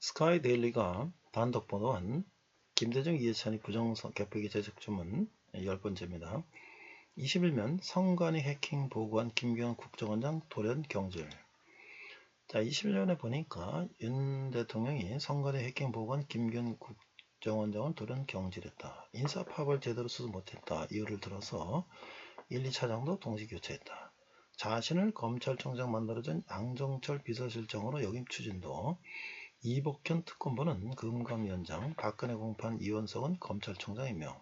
스카이데일리가 단독 보도한 김대중 이해찬이 부정선 개표기 제적 주문 10번째입니다. 21면 선관위 해킹 보고한 김기현 국정원장 돌연 경질. 자, 21년에 보니까 윤 대통령이 선관위 해킹 보고한 김기현 국정원장을 돌연 경질했다. 인사파업을 제대로 수습 못했다. 이유를 들어서 1, 2차장도 동시 교체했다. 자신을 검찰총장 만들어준 양정철 비서실장으로 역임 추진도. 이복현 특검보는 금감위원장, 박근혜 공판 이원석은 검찰총장이며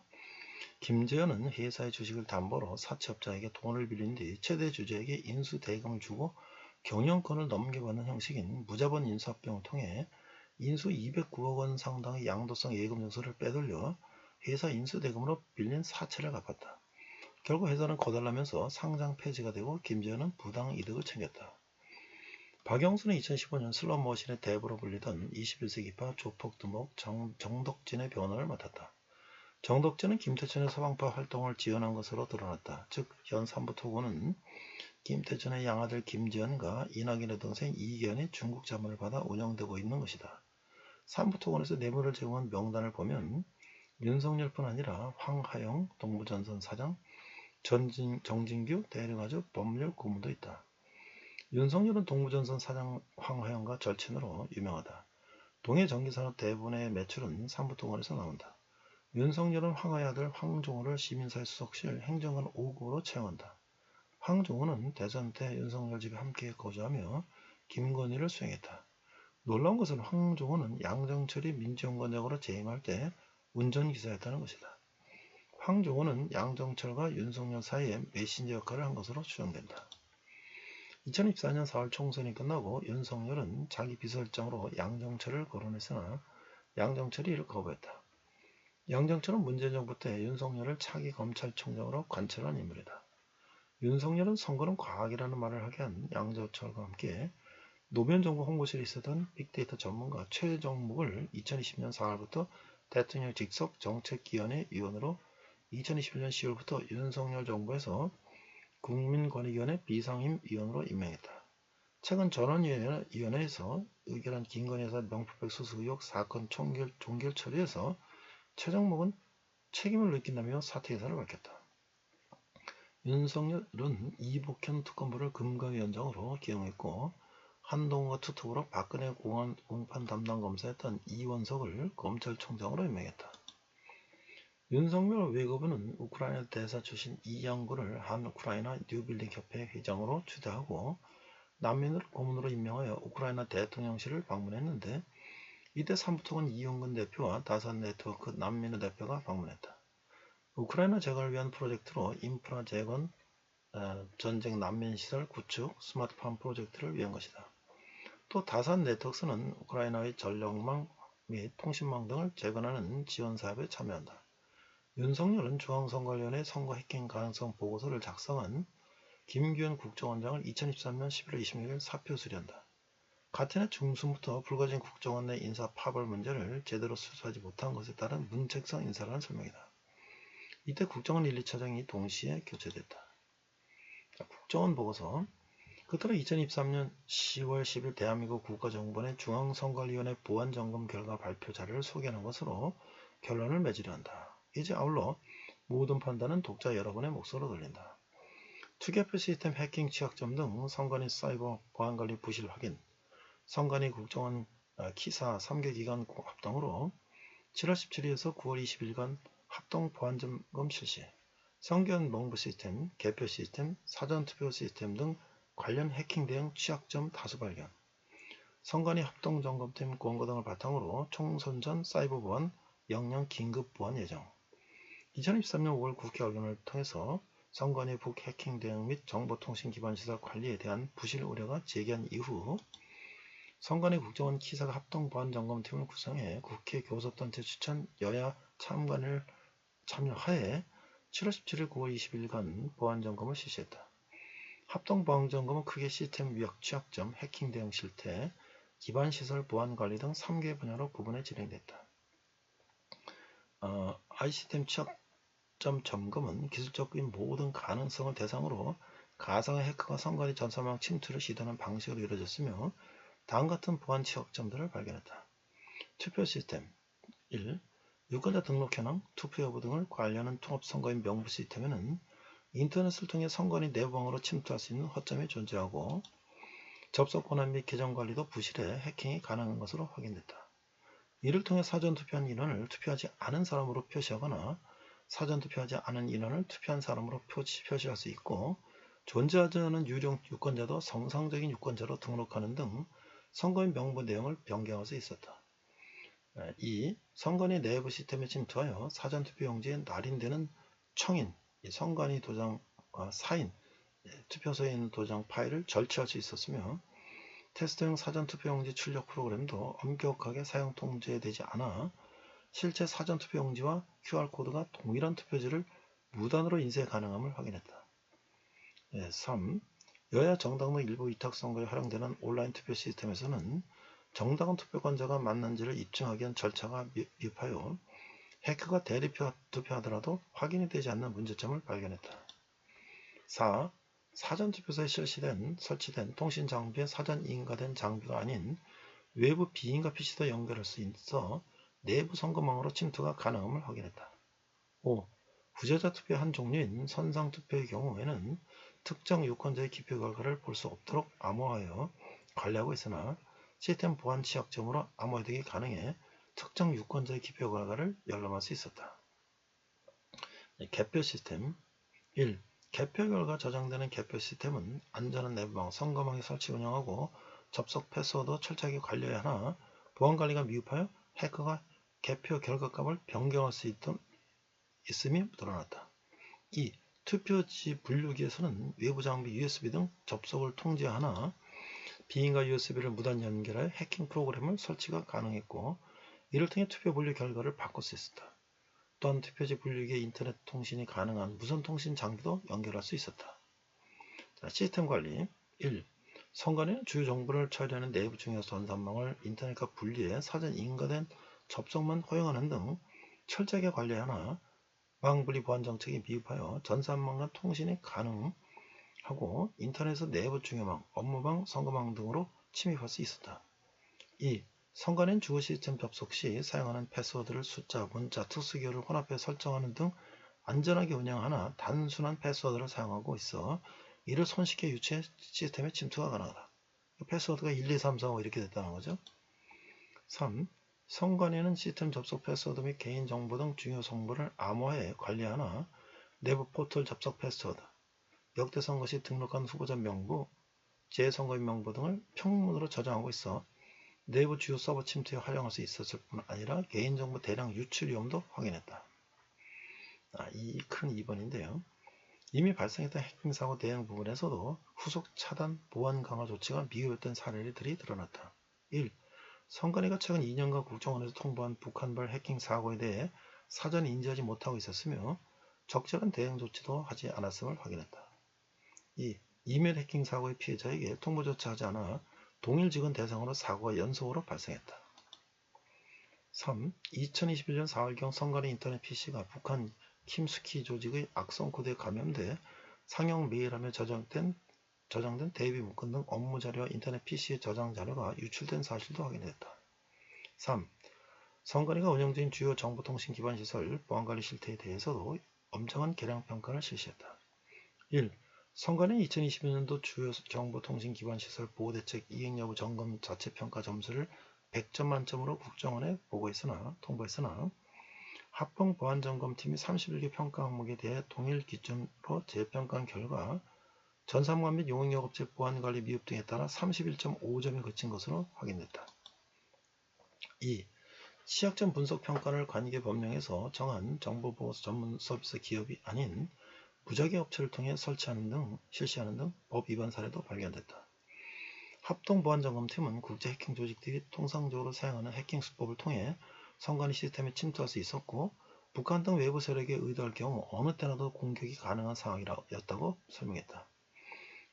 김재현은 회사의 주식을 담보로 사채업자에게 돈을 빌린 뒤 최대 주주에게 인수대금을 주고 경영권을 넘겨받는 형식인 무자본 인수합병을 통해 인수 209억 원 상당의 양도성 예금 증서를 빼돌려 회사 인수대금으로 빌린 사채를 갚았다. 결국 회사는 거달라면서 상장 폐지가 되고 김재현은 부당 이득을 챙겼다. 박영수는 2015년 슬롯머신의 대부로 불리던 21세기파 조폭두목 정덕진의 변호를 맡았다. 정덕진은 김태천의 서방파 활동을 지원한 것으로 드러났다. 즉, 현 삼부토고는 김태천의 양아들 김지연과 이낙연의 동생 이기현이 중국 자문을 받아 운영되고 있는 것이다. 삼부토건에서 뇌물을 제공한 명단을 보면 윤석열뿐 아니라 황하영 동부전선 사장, 정진규 대륙아주 법률 고문도 있다. 윤석열은 동부전선 사장 황하영과 절친으로 유명하다. 동해 전기산업 대부분의 매출은 삼부토건에서 나온다. 윤석열은 황하의 아들 황종호를 시민사회 수석실 행정관 5급으로 채용한다. 황종호는 대선 때 윤석열 집에 함께 거주하며 김건희를 수행했다. 놀라운 것은 황종호는 양정철이 민주연구원장으로 재임할 때 운전기사였다는 것이다. 황종호는 양정철과 윤석열 사이에 메신저 역할을 한 것으로 추정된다. 2024년 4월 총선이 끝나고 윤석열은 자기 비서실장으로 양정철을 거론했으나 양정철이 이를 거부했다. 양정철은 문재인 정부 때 윤석열을 차기 검찰총장으로 관철한 인물이다. 윤석열은 선거는 과학이라는 말을 하게 한 양정철과 함께 노무현 정부 홍보실에 있었던 빅데이터 전문가 최정묵을 2020년 4월부터 대통령 직속 정책위원회 위원으로 2021년 10월부터 윤석열 정부에서 국민권익위원회 비상임위원으로 임명했다. 최근 전원위원회에서 의결한 김건희 여사 명품백 수수 의혹 사건 종결 처리에서 최정목은 책임을 느낀다며 사퇴 의사를 밝혔다. 윤석열은 이복현 특검부를 금감위원장으로 기용했고 한동훈과 투톱으로 박근혜 공판 담당 검사였던 이원석을 검찰총장으로 임명했다. 윤석열 외교부는 우크라이나 대사 출신 이양구를 한 우크라이나 뉴빌딩 협회 회장으로 추대하고 난민을 고문으로 임명하여 우크라이나 대통령실을 방문했는데 이때 삼부토건 이용근 대표와 다산 네트워크 난민의 대표가 방문했다. 우크라이나 재건을 위한 프로젝트로 인프라 재건, 전쟁 난민시설 구축, 스마트팜 프로젝트를 위한 것이다. 또 다산 네트워크는 우크라이나의 전력망 및 통신망 등을 재건하는 지원사업에 참여한다. 윤석열은 중앙선거위원회 선거 해킹 가능성 보고서를 작성한 김기현 국정원장을 2023년 11월 26일 사표 수리한다. 같은 해 중순부터 불거진 국정원 내 인사 파벌 문제를 제대로 수사하지 못한 것에 따른 문책성 인사라는 설명이다. 이때 국정원 1, 2차장이 동시에 교체됐다. 국정원 보고서. 끝으로 2023년 10월 10일 대한민국 국가정보원의 중앙선거위원회 보안점검 결과 발표 자료를 소개하는 것으로 결론을 맺으려 한다. 이제 아울러 모든 판단은 독자 여러분의 몫으로 돌린다. 투개표 시스템 해킹 취약점 등 선관위 사이버 보안관리 부실 확인, 선관위 국정원 키사 3개 기관 합동으로 7월 17일에서 9월 20일간 합동 보안점검 실시, 선거인 명부 시스템, 개표 시스템, 사전투표 시스템 등 관련 해킹 대응 취약점 다수 발견, 선관위 합동점검팀 권고 등을 바탕으로 총선 전 사이버 보안 역량 긴급 보안 예정. 2023년 5월 국회 언론을 통해서 선관위 북 해킹 대응 및 정보통신기반시설 관리에 대한 부실 우려가 제기한 이후 선관위 국정원 키사가 합동보안점검팀을 구성해 국회 교섭단체 추천 여야 참관을 참여하에 7월 17일 9월 20일간 보안점검을 실시했다. 합동보안점검은 크게 시스템 위약 취약점, 해킹 대응 실태, 기반시설 보안관리 등 3개 분야로 구분해 진행됐다. ICTM 취약점 점검은 기술적인 모든 가능성을 대상으로 가상의 해커가 선관위 전산망 침투를 시도하는 방식으로 이루어졌으며 다음 같은 보안 취약점들을 발견했다. 투표 시스템 1. 유권자 등록 현황, 투표 여부 등을 관리하는 통합선거인 명부 시스템에는 인터넷을 통해 선관위 내부방으로 침투할 수 있는 허점이 존재하고 접속 권한 및 계정 관리도 부실해 해킹이 가능한 것으로 확인됐다. 이를 통해 사전투표한 인원을 투표하지 않은 사람으로 표시하거나 사전투표하지 않은 인원을 투표한 사람으로 표시할 수 있고 존재하지 않은 유령 유권자도 정상적인 유권자로 등록하는 등 선거인 명부 내용을 변경할 수 있었다. 2. 선관위 내부 시스템에 침투하여 사전투표용지에 날인되는 청인, 선관위 도장과 사인, 투표소에 있는 도장 파일을 절취할 수 있었으며 테스트용 사전투표용지 출력 프로그램도 엄격하게 사용 통제되지 않아 실제 사전투표용지와 QR코드가 동일한 투표지를 무단으로 인쇄 가능함을 확인했다. 3. 여야 정당 등 일부 위탁선거에 활용되는 온라인 투표 시스템에서는 정당한 투표권자가 맞는지를 입증하기 위한 절차가 미흡하여 해커가 대리투표하더라도 확인이 되지 않는 문제점을 발견했다. 4. 사전투표소에 설치된 통신 장비에 사전 인가된 장비가 아닌 외부 비인가 PC도 연결할 수 있어 내부 선거망으로 침투가 가능함을 확인했다. 5. 부재자 투표 한 종류인 선상투표의 경우에는 특정 유권자의 기표 결과를 볼 수 없도록 암호화하여 관리하고 있으나 시스템 보안 취약점으로 암호화되기 가능해 특정 유권자의 기표 결과를 열람할 수 있었다. 개표 시스템 1. 개표 결과 저장되는 개표 시스템은 안전한 내부망, 선거망에 설치 운영하고 접속 패스워드 철저하게 관리해야 하나 보안관리가 미흡하여 해커가 개표 결과값을 변경할 수 있음이 드러났다. 2. 투표지 분류기에서는 외부 장비 USB 등 접속을 통제하나 비인가 USB를 무단 연결하여 해킹 프로그램을 설치가 가능했고 이를 통해 투표 분류 결과를 바꿀 수 있었다. 또한 투표지 분류기에 인터넷 통신이 가능한 무선 통신 장비도 연결할 수 있었다. 시스템 관리 1. 선관위는 주요 정보를 처리하는 내부 중요 전산망을 인터넷과 분리해 사전 인가된 접속만 허용하는 등 철저하게 관리하나 망분리 보안 정책이 미흡하여 전산망 간 통신이 가능하고 인터넷의 내부 중요망, 업무망, 선거망 등으로 침입할 수 있었다. 2. 선관위는 주요 시스템 접속 시 사용하는 패스워드를 숫자, 문자, 특수기호를 혼합해 설정하는 등 안전하게 운영하나 단순한 패스워드를 사용하고 있어 이를 손쉽게 유추해 시스템에 침투가 가능하다. 패스워드가 1, 2, 3, 4, 5 이렇게 됐다는 거죠. 3. 선관위는 시스템 접속 패스워드 및 개인정보 등 중요 정보를 암호화해 관리하나 내부 포털 접속 패스워드, 역대 선거 시 등록한 후보자 명부, 재선거인 명부 등을 평문으로 저장하고 있어 내부 주요 서버 침투에 활용할 수 있었을 뿐 아니라 개인정보 대량 유출 위험도 확인했다. 이 큰 2번인데요. 이미 발생했던 해킹 사고 대응 부분에서도 후속 차단, 보안 강화 조치가 미흡했던 사례들이 드러났다. 1. 선관위가 최근 2년간 국정원에서 통보한 북한발 해킹 사고에 대해 사전 인지하지 못하고 있었으며 적절한 대응 조치도 하지 않았음을 확인했다. 2. 이메일 해킹 사고의 피해자에게 통보조차 하지 않아 동일 직원 대상으로 사고가 연속으로 발생했다. 3. 2021년 4월경 선관위 인터넷 PC가 북한 킴스키 조직의 악성 코드에 감염돼 상용 메일함에 저장된 대비 문건 등 업무 자료와 인터넷 PC의 저장 자료가 유출된 사실도 확인됐다. 3. 선관위가 운영 중인 주요 정보통신 기반 시설 보안관리 실태에 대해서도 엄정한 개량 평가를 실시했다. 1. 선관위 2020년도 주요 정보통신 기반 시설 보호대책 이행 여부 점검 자체 평가 점수를 100점 만점으로 국정원에 통보했으나 합동 보안점검팀이 31개 평가 항목에 대해 동일 기준으로 재평가한 결과 전산망 및 용역업체 보안관리 미흡 등에 따라 31.5점이 그친 것으로 확인됐다. 2. 취약점 분석 평가를 관계 법령에서 정한 정보보호 전문 서비스 기업이 아닌 무작위 업체를 통해 실시하는 등 법 위반 사례도 발견됐다. 합동보안점검팀은 국제 해킹 조직들이 통상적으로 사용하는 해킹 수법을 통해 선관위 시스템에 침투할 수 있었고 북한 등 외부 세력에 의도할 경우 어느 때라도 공격이 가능한 상황이었다고 설명했다.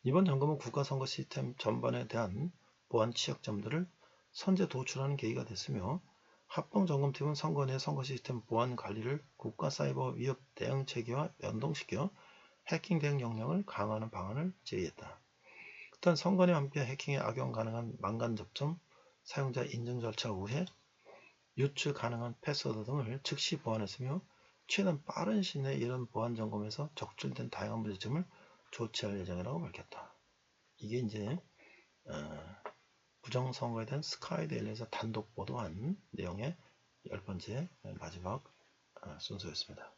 이번 점검은 국가선거 시스템 전반에 대한 보안 취약점들을 선제 도출하는 계기가 됐으며 합동점검팀은 선관위의 선거 시스템 보안 관리를 국가사이버 위협 대응 체계와 연동시켜 해킹 대응 역량을 강화하는 방안을 제의했다. 또한 선관위와 함께 해킹에 악용 가능한 망간 접점, 사용자 인증 절차 우회, 유출 가능한 패스워드 등을 즉시 보완했으며 최대한 빠른 시일 내에 이런 보안 점검에서 적출된 다양한 문제점을 조치할 예정이라고 밝혔다. 이게 이제 부정선거에 대한 스카이데일리에서 단독 보도한 내용의 10번째 마지막 순서였습니다.